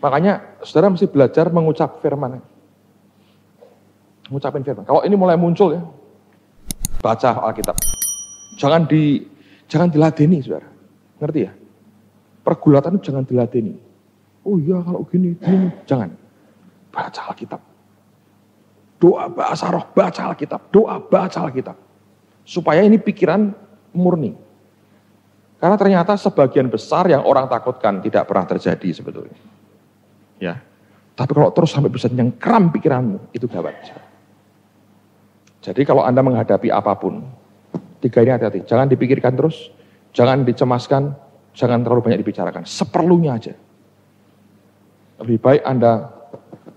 Makanya saudara mesti belajar mengucap firman. Mengucapin firman. Kalau ini mulai muncul ya, baca Alkitab. Jangan diladeni, saudara. Ngerti ya? Pergulatan itu jangan diladeni. Oh iya kalau gini, jangan. Baca Alkitab. Doa bahasa roh, baca Alkitab. Doa baca Alkitab. Supaya ini pikiran murni. Karena ternyata sebagian besar yang orang takutkan tidak pernah terjadi sebetulnya. Ya. Tapi kalau terus sampai bisa nyengkram pikiranmu, itu gawat. Jadi kalau Anda menghadapi apapun, 3 ini hati-hati. Jangan dipikirkan terus, jangan dicemaskan, jangan terlalu banyak dibicarakan. Seperlunya aja. Lebih baik Anda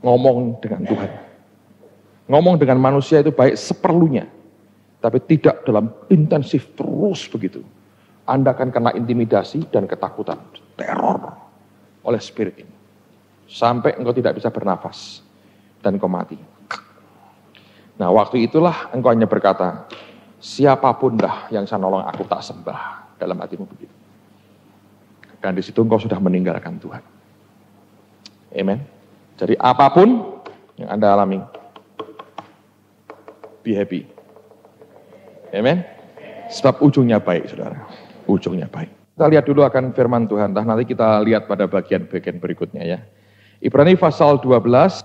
ngomong dengan Tuhan. Ngomong dengan manusia itu baik seperlunya. Tapi tidak dalam intensif terus begitu. Anda akan kena intimidasi dan ketakutan, teror oleh spirit ini. Sampai engkau tidak bisa bernafas dan engkau mati. Nah waktu itulah engkau hanya berkata, siapapun dah yang saya nolong aku tak sembah. Dalam hatimu begitu. Dan di situ engkau sudah meninggalkan Tuhan. Amen. Jadi apapun yang Anda alami, be happy. Amen. Sebab ujungnya baik, saudara. Ujungnya baik. Kita lihat dulu akan firman Tuhan. Nanti kita lihat pada bagian-bagian berikutnya ya. Ibrani pasal 12.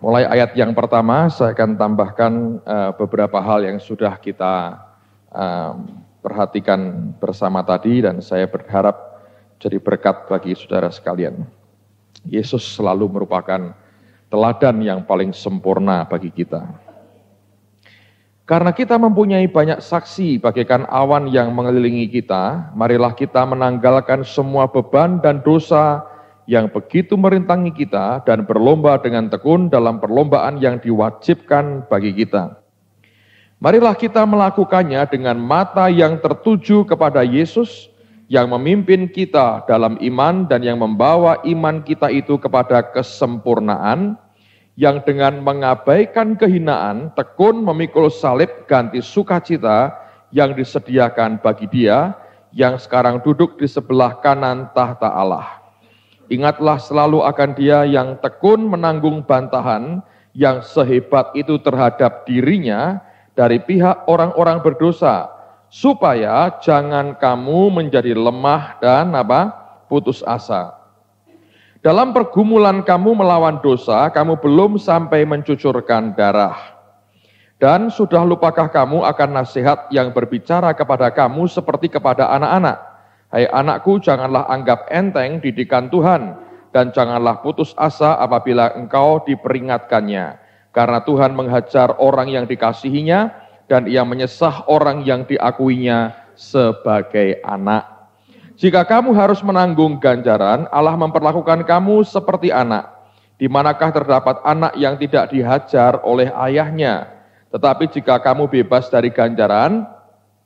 Mulai ayat yang pertama, saya akan tambahkan beberapa hal yang sudah kita perhatikan bersama tadi. Dan saya berharap jadi berkat bagi saudara sekalian. Yesus selalu merupakan teladan yang paling sempurna bagi kita. Karena kita mempunyai banyak saksi bagaikan awan yang mengelilingi kita, marilah kita menanggalkan semua beban dan dosa yang begitu merintangi kita dan berlomba dengan tekun dalam perlombaan yang diwajibkan bagi kita. Marilah kita melakukannya dengan mata yang tertuju kepada Yesus yang memimpin kita dalam iman dan yang membawa iman kita itu kepada kesempurnaan, yang dengan mengabaikan kehinaan, tekun memikul salib ganti sukacita yang disediakan bagi Dia, yang sekarang duduk di sebelah kanan tahta Allah. Ingatlah selalu akan Dia yang tekun menanggung bantahan yang sehebat itu terhadap dirinya dari pihak orang-orang berdosa, supaya jangan kamu menjadi lemah dan putus asa. Dalam pergumulan kamu melawan dosa, kamu belum sampai mencucurkan darah. Dan sudah lupakah kamu akan nasihat yang berbicara kepada kamu seperti kepada anak-anak? Hai anakku, janganlah anggap enteng didikan Tuhan, dan janganlah putus asa apabila engkau diperingatkannya. Karena Tuhan menghajar orang yang dikasihinya, dan Ia menyesah orang yang diakuinya sebagai anak. Jika kamu harus menanggung ganjaran, Allah memperlakukan kamu seperti anak. Di manakah terdapat anak yang tidak dihajar oleh ayahnya? Tetapi jika kamu bebas dari ganjaran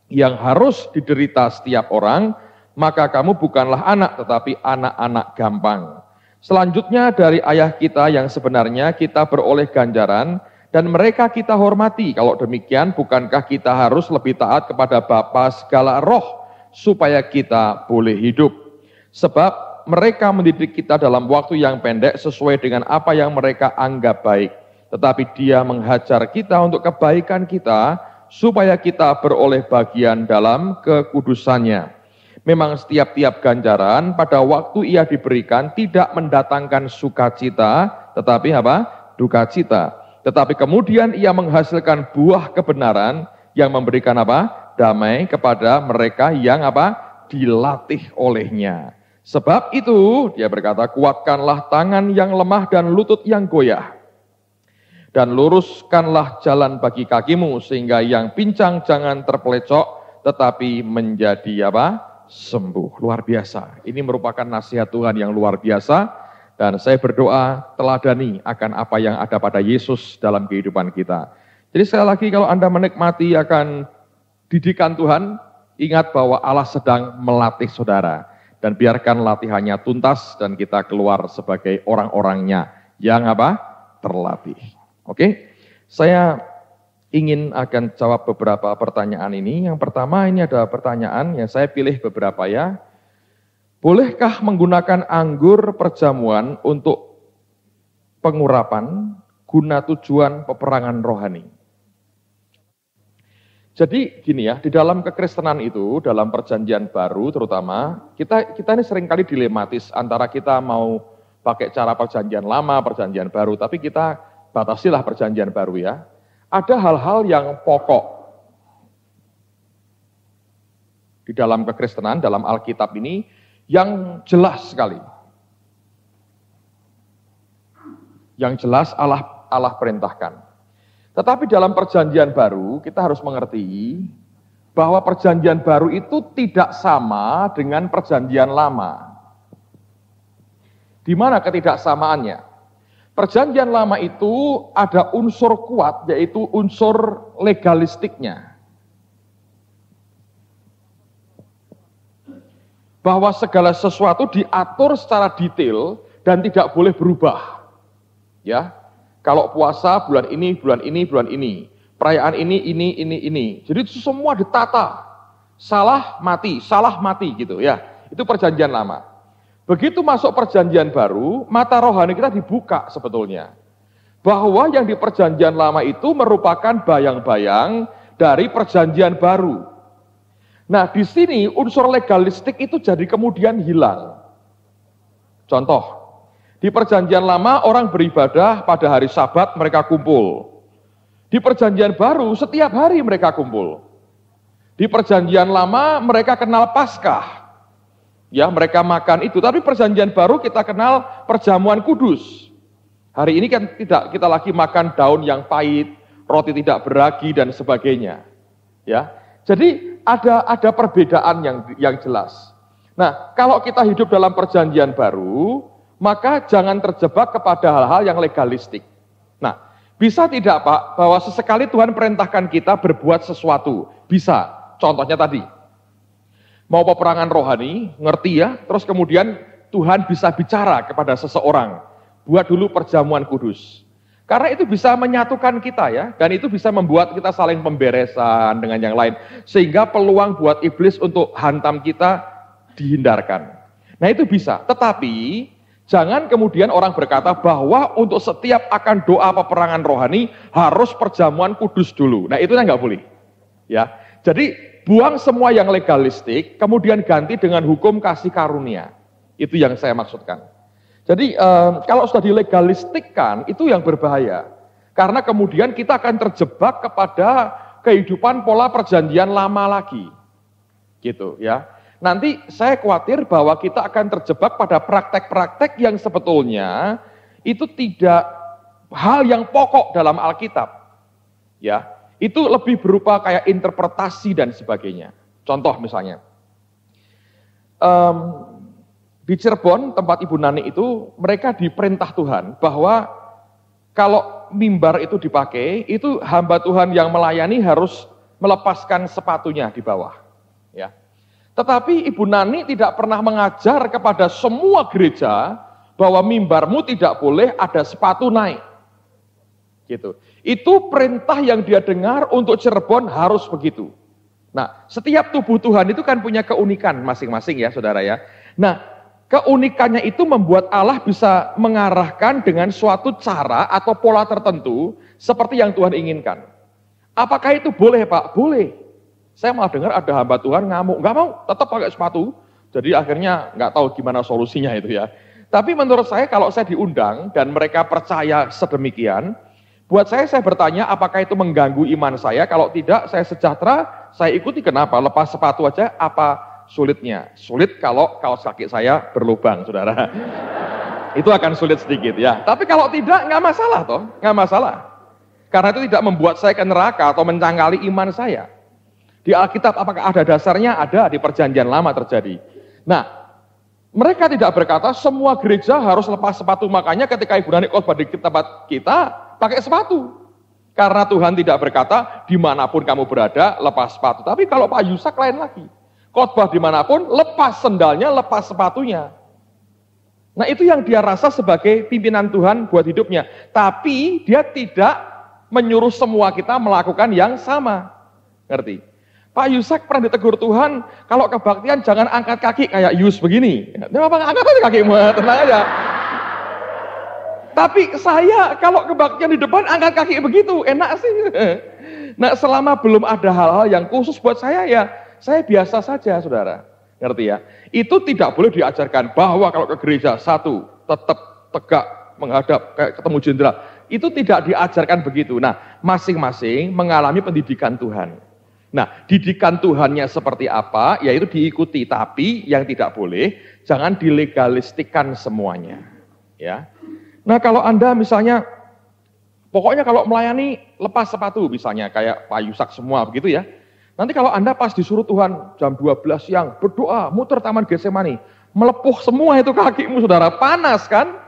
yang harus diderita setiap orang, maka kamu bukanlah anak, tetapi anak-anak gampang. Selanjutnya dari ayah kita yang sebenarnya kita beroleh ganjaran, dan mereka kita hormati. Kalau demikian, bukankah kita harus lebih taat kepada Bapa segala roh, supaya kita boleh hidup. Sebab mereka mendidik kita dalam waktu yang pendek sesuai dengan apa yang mereka anggap baik. Tetapi Dia menghajar kita untuk kebaikan kita, supaya kita beroleh bagian dalam kekudusannya. Memang setiap-tiap ganjaran pada waktu ia diberikan tidak mendatangkan sukacita, tetapi duka cita. Tetapi kemudian ia menghasilkan buah kebenaran yang memberikan damai kepada mereka yang dilatih olehnya. Sebab itu, dia berkata, kuatkanlah tangan yang lemah dan lutut yang goyah. Dan luruskanlah jalan bagi kakimu, sehingga yang pincang jangan terpelecok, tetapi menjadi sembuh. Luar biasa. Ini merupakan nasihat Tuhan yang luar biasa. Dan saya berdoa teladani akan apa yang ada pada Yesus dalam kehidupan kita. Jadi sekali lagi kalau Anda menikmati akan didikan Tuhan, ingat bahwa Allah sedang melatih saudara. Dan biarkan latihannya tuntas dan kita keluar sebagai orang-orangnya yang terlatih. Oke, saya ingin akan jawab beberapa pertanyaan ini. Yang pertama ini ada pertanyaan yang saya pilih beberapa ya. Bolehkah menggunakan anggur perjamuan untuk pengurapan guna tujuan peperangan rohani? Jadi gini ya, di dalam kekristenan itu, dalam perjanjian baru terutama, kita ini seringkali dilematis antara kita mau pakai cara perjanjian lama, perjanjian baru, tapi kita batasilah perjanjian baru ya. Ada hal-hal yang pokok di dalam kekristenan, dalam Alkitab ini, yang jelas sekali. Yang jelas Allah perintahkan. Tetapi dalam perjanjian baru, kita harus mengerti bahwa perjanjian baru itu tidak sama dengan perjanjian lama. Di mana ketidaksamaannya? Perjanjian lama itu ada unsur kuat, yaitu unsur legalistiknya. Bahwa segala sesuatu diatur secara detail dan tidak boleh berubah. Ya, kalau puasa bulan ini, bulan ini, bulan ini, perayaan ini. Jadi itu semua ditata. Salah mati gitu ya. Itu perjanjian lama. Begitu masuk perjanjian baru, mata rohani kita dibuka sebetulnya. Bahwa yang di perjanjian lama itu merupakan bayang-bayang dari perjanjian baru. Nah, di sini unsur legalistik itu jadi kemudian hilang. Contoh, di perjanjian lama orang beribadah pada hari Sabat mereka kumpul. Di perjanjian baru setiap hari mereka kumpul. Di perjanjian lama mereka kenal Paskah. Ya, mereka makan itu, tapi perjanjian baru kita kenal perjamuan kudus. Hari ini kan tidak kita lagi makan daun yang pahit, roti tidak beragi dan sebagainya. Ya. Jadi ada perbedaan yang jelas. Nah, kalau kita hidup dalam perjanjian baru, maka jangan terjebak kepada hal-hal yang legalistik. Nah, bisa tidak Pak, bahwa sesekali Tuhan perintahkan kita berbuat sesuatu? Bisa, contohnya tadi. Mau peperangan rohani, ngerti ya, terus kemudian Tuhan bisa bicara kepada seseorang, buat dulu perjamuan kudus. Karena itu bisa menyatukan kita ya, dan itu bisa membuat kita saling pemberesan dengan yang lain. Sehingga peluang buat iblis untuk hantam kita dihindarkan. Nah itu bisa, tetapi jangan kemudian orang berkata bahwa untuk setiap akan doa peperangan rohani harus perjamuan kudus dulu. Nah itu nggak boleh. Ya, jadi buang semua yang legalistik, kemudian ganti dengan hukum kasih karunia. Itu yang saya maksudkan. Jadi kalau sudah dilegalistikkan itu yang berbahaya. Karena kemudian kita akan terjebak kepada kehidupan pola perjanjian lama lagi. Gitu ya. Nanti saya khawatir bahwa kita akan terjebak pada praktek-praktek yang sebetulnya itu tidak hal yang pokok dalam Alkitab. Ya, itu lebih berupa kayak interpretasi dan sebagainya. Contoh misalnya. Di Cirebon, tempat Ibu Nani itu, mereka diperintah Tuhan bahwa kalau mimbar itu dipakai, itu hamba Tuhan yang melayani harus melepaskan sepatunya di bawah. Ya. Tetapi Ibu Nani tidak pernah mengajar kepada semua gereja bahwa mimbarmu tidak boleh ada sepatu naik. Gitu. Itu perintah yang dia dengar untuk Cirebon harus begitu. Nah, setiap tubuh Tuhan itu kan punya keunikan masing-masing ya saudara ya. Nah, keunikannya itu membuat Allah bisa mengarahkan dengan suatu cara atau pola tertentu seperti yang Tuhan inginkan. Apakah itu boleh Pak? Boleh. Saya malah dengar ada hamba Tuhan ngamuk, nggak mau, tetap pakai sepatu. Jadi akhirnya nggak tahu gimana solusinya itu ya. Tapi menurut saya kalau saya diundang dan mereka percaya sedemikian, buat saya bertanya apakah itu mengganggu iman saya? Kalau tidak, saya sejahtera, saya ikuti. Kenapa? Lepas sepatu aja, apa sulitnya? Sulit kalau kaos kaki saya berlubang, saudara. Itu akan sulit sedikit ya. Tapi kalau tidak, nggak masalah toh, nggak masalah. Karena itu tidak membuat saya ke neraka atau mencangkali iman saya. Di Alkitab apakah ada dasarnya? Ada, di perjanjian lama terjadi. Nah, mereka tidak berkata semua gereja harus lepas sepatu. Makanya ketika Ibu Nani khotbah di tempat kita, pakai sepatu. Karena Tuhan tidak berkata dimanapun kamu berada lepas sepatu. Tapi kalau Pak Yusak lain lagi. Khotbah dimanapun, lepas sendalnya, lepas sepatunya. Nah itu yang dia rasa sebagai pimpinan Tuhan buat hidupnya. Tapi dia tidak menyuruh semua kita melakukan yang sama. Ngerti? Pak Yusak pernah ditegur Tuhan, kalau kebaktian jangan angkat kaki kayak Yus begini. Dia apa angkat aja kakimu, tenang aja. Tapi saya kalau kebaktian di depan angkat kaki begitu, enak sih. Nah, selama belum ada hal-hal yang khusus buat saya, ya saya biasa saja, saudara. Ngerti ya? Itu tidak boleh diajarkan bahwa kalau ke gereja satu, tetap tegak menghadap kayak ketemu jenderal. Itu tidak diajarkan begitu. Nah, masing-masing mengalami pendidikan Tuhan. Nah, didikan Tuhannya seperti apa, yaitu diikuti. Tapi yang tidak boleh, jangan dilegalistikan semuanya. Ya. Nah, kalau Anda misalnya, pokoknya kalau melayani lepas sepatu misalnya, kayak Pak Yusak semua begitu ya. Nanti kalau Anda pas disuruh Tuhan jam 12 siang, berdoa, muter Taman Getsemani, melepuh semua itu kakimu, saudara, panas kan?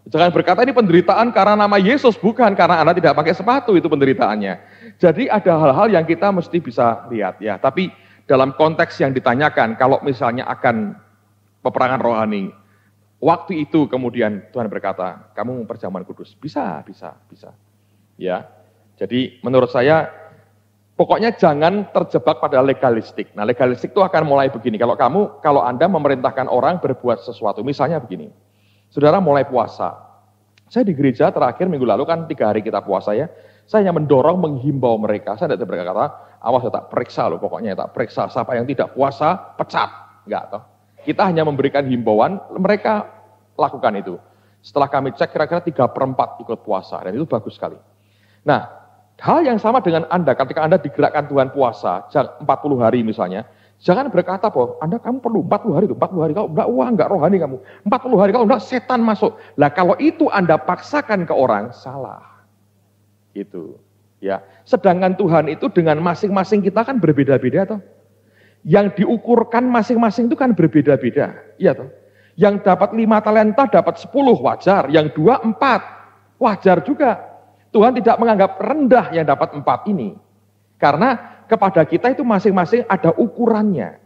Jangan berkata ini penderitaan karena nama Yesus, bukan, karena Anda tidak pakai sepatu itu penderitaannya. Jadi ada hal-hal yang kita mesti bisa lihat ya. Tapi dalam konteks yang ditanyakan, kalau misalnya akan peperangan rohani, waktu itu kemudian Tuhan berkata, kamu perjamuan kudus, bisa. Ya. Jadi menurut saya, pokoknya jangan terjebak pada legalistik. Nah, legalistik itu akan mulai begini. Kalau Anda memerintahkan orang berbuat sesuatu, misalnya begini. Saudara mulai puasa. Saya di gereja terakhir minggu lalu kan 3 hari kita puasa ya. Saya hanya mendorong, menghimbau mereka. Saya tidak berkata, awas ya tak periksa loh, pokoknya ya tak periksa. Siapa yang tidak puasa, pecat. Enggak toh. Kita hanya memberikan himbauan, mereka lakukan itu. Setelah kami cek kira-kira 3/4 ikut puasa. Dan itu bagus sekali. Nah, hal yang sama dengan Anda, ketika Anda digerakkan Tuhan puasa, 40 hari misalnya, jangan berkata bahwa kamu perlu 40 hari itu, 40 hari, kalau enggak rohani kamu. 40 hari, kalau enggak setan masuk. Lah kalau itu Anda paksakan ke orang, salah. Gitu. Ya. Sedangkan Tuhan itu dengan masing-masing kita kan berbeda-beda toh. Yang diukurkan masing-masing itu kan berbeda-beda. Iya toh. Yang dapat 5 talenta dapat 10 wajar, yang 2 4 wajar juga. Tuhan tidak menganggap rendah yang dapat 4 ini. Karena kepada kita itu masing-masing ada ukurannya.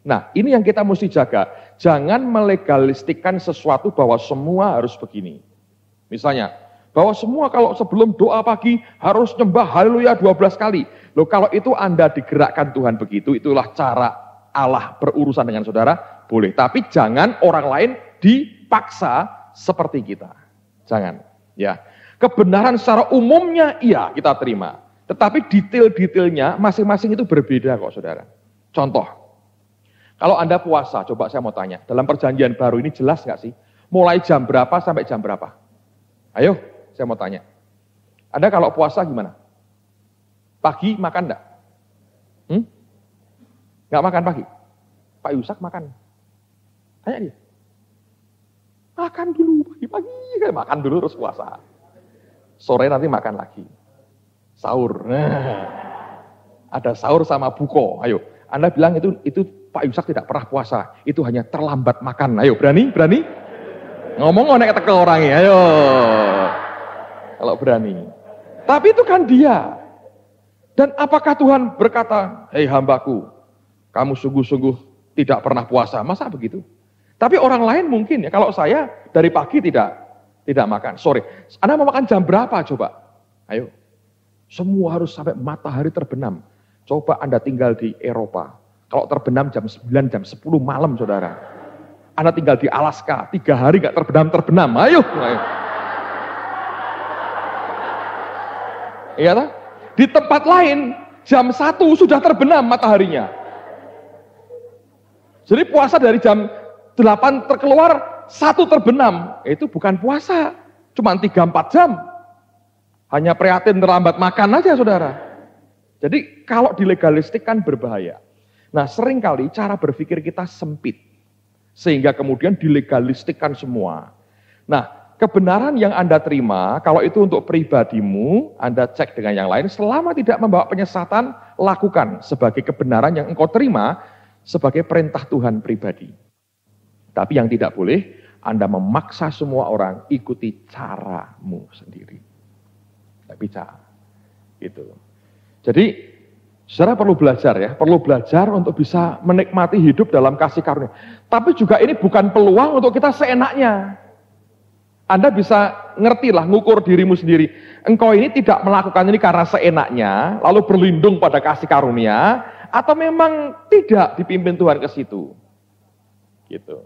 Nah, ini yang kita mesti jaga. Jangan melegalistikan sesuatu bahwa semua harus begini. Misalnya, bahwa semua kalau sebelum doa pagi harus nyembah haleluya 12 kali. Loh, kalau itu Anda digerakkan Tuhan begitu, itulah cara Allah berurusan dengan saudara, boleh. Tapi jangan orang lain dipaksa seperti kita. Jangan. Ya. Kebenaran secara umumnya, iya kita terima. Tetapi detail-detailnya masing-masing itu berbeda kok, saudara. Contoh, kalau Anda puasa, coba saya mau tanya, dalam perjanjian baru ini jelas nggak sih? Mulai jam berapa sampai jam berapa? Ayo, saya mau tanya. Anda kalau puasa gimana? Pagi makan enggak? Nggak makan pagi? Pak Yusak makan? Tanya dia. Makan dulu pagi-pagi, makan dulu terus puasa. Sore nanti makan lagi. Sahur. Nah, ada sahur sama buko. Ayo, Anda bilang itu Pak Yusak tidak pernah puasa. Itu hanya terlambat makan. Ayo, berani? Ngomong nek teke orangnya. Ayo. Kalau berani. Tapi itu kan dia. Dan apakah Tuhan berkata, "Hei hambaku, kamu sungguh-sungguh tidak pernah puasa." Masa begitu? Tapi orang lain mungkin ya. Kalau saya dari pagi tidak makan. Sore. Anda mau makan jam berapa coba? Ayo. Semua harus sampai matahari terbenam. Coba Anda tinggal di Eropa. Kalau terbenam jam 9, jam 10 malam, saudara. Anda tinggal di Alaska, 3 hari gak terbenam. Ayo. Iya tak? Di tempat lain, jam 1 sudah terbenam mataharinya. Jadi puasa dari jam 8 terkeluar, 1 terbenam. Itu bukan puasa, cuma 3-4 jam. Hanya prihatin terlambat makan aja, saudara. Jadi kalau dilegalistik kan berbahaya. Nah, seringkali cara berpikir kita sempit. Sehingga kemudian dilegalistikkan semua. Nah, kebenaran yang Anda terima, kalau itu untuk pribadimu, Anda cek dengan yang lain, selama tidak membawa penyesatan, lakukan sebagai kebenaran yang engkau terima, sebagai perintah Tuhan pribadi. Tapi yang tidak boleh, Anda memaksa semua orang ikuti caramu sendiri. Tidak bisa. Gitu. Jadi, saudara perlu belajar ya, perlu belajar untuk bisa menikmati hidup dalam kasih karunia. Tapi juga ini bukan peluang untuk kita seenaknya. Anda bisa ngertilah, ngukur dirimu sendiri. Engkau ini tidak melakukan ini karena seenaknya, lalu berlindung pada kasih karunia, atau memang tidak dipimpin Tuhan ke situ. Gitu.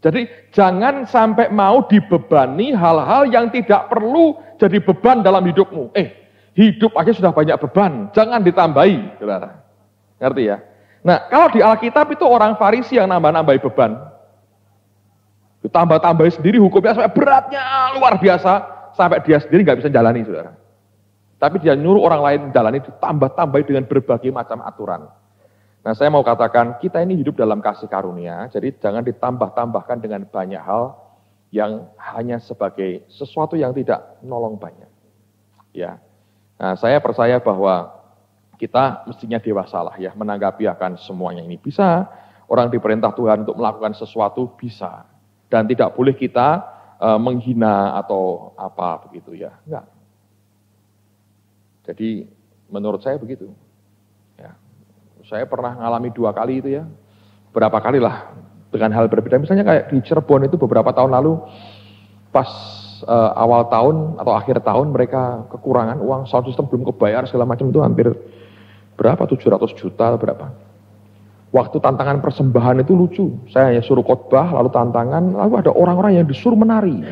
Jadi jangan sampai mau dibebani hal-hal yang tidak perlu jadi beban dalam hidupmu. Hidup aja sudah banyak beban, jangan ditambahi, saudara. Ngerti ya? Nah, kalau di Alkitab itu orang Farisi yang nambah-nambahi beban. Ditambah-tambahi sendiri hukumnya sampai beratnya luar biasa, sampai dia sendiri nggak bisa jalani, saudara. Tapi dia nyuruh orang lain jalani, ditambah-tambahi dengan berbagai macam aturan. Nah, saya mau katakan, kita ini hidup dalam kasih karunia, jadi jangan ditambah-tambahkan dengan banyak hal yang hanya sebagai sesuatu yang tidak nolong banyak. Ya. Nah, saya percaya bahwa kita mestinya dewasalah ya, menanggapi akan semuanya ini. Bisa orang diperintah Tuhan untuk melakukan sesuatu, bisa. Dan tidak boleh kita menghina atau apa begitu ya, enggak. Jadi menurut saya begitu. Ya. Saya pernah ngalami 2 kali itu ya, berapa kali lah dengan hal berbeda. Misalnya kayak di Cirebon itu beberapa tahun lalu, pas awal tahun atau akhir tahun mereka kekurangan uang, sound system belum kebayar segala macam, itu hampir berapa, 700 juta berapa. Waktu tantangan persembahan itu lucu, saya hanya suruh khotbah lalu tantangan, lalu ada orang-orang yang disuruh menari.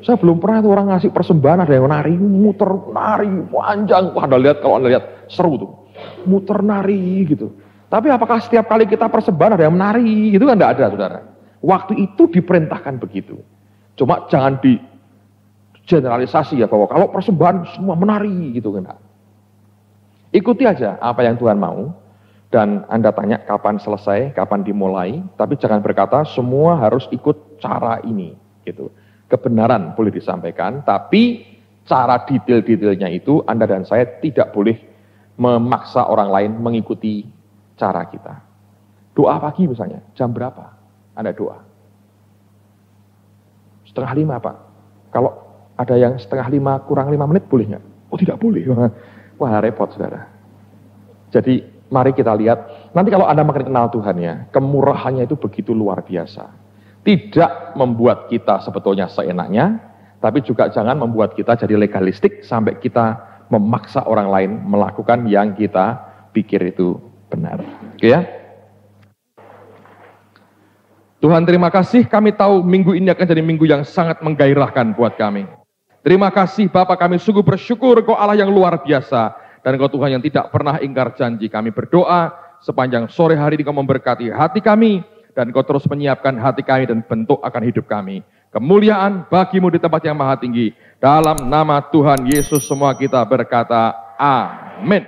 Saya belum pernah tuh orang ngasih persembahan ada yang menari, muter nari panjang. Wah, kalau Anda lihat seru tuh, muter nari gitu. Tapi apakah setiap kali kita persembahan ada yang menari? Itu kan tidak ada, saudara. Waktu itu diperintahkan begitu. Cuma jangan di generalisasi ya, bahwa kalau persembahan semua menari gitu kan. Ikuti aja apa yang Tuhan mau, dan Anda tanya kapan selesai, kapan dimulai, tapi jangan berkata semua harus ikut cara ini gitu. Kebenaran boleh disampaikan, tapi cara detail-detailnya itu Anda dan saya tidak boleh memaksa orang lain mengikuti cara kita. Doa pagi misalnya, jam berapa Anda doa? 4:30 Pak. Kalau ada yang 4:30 kurang 5 menit boleh nggak? Oh, tidak boleh. Wah, repot, saudara. Jadi mari kita lihat, nanti kalau Anda makin kenal Tuhan ya, kemurahannya itu begitu luar biasa. Tidak membuat kita sebetulnya seenaknya, tapi juga jangan membuat kita jadi legalistik sampai kita memaksa orang lain melakukan yang kita pikir itu benar. Oke ya? Tuhan, terima kasih, kami tahu minggu ini akan jadi minggu yang sangat menggairahkan buat kami. Terima kasih Bapa, kami sungguh bersyukur Engkau Allah yang luar biasa, dan Engkau Tuhan yang tidak pernah ingkar janji. Kami berdoa sepanjang sore hari ini Engkau memberkati hati kami, dan Engkau terus menyiapkan hati kami dan bentuk akan hidup kami. Kemuliaan bagimu di tempat yang maha tinggi. Dalam nama Tuhan Yesus semua kita berkata, amin.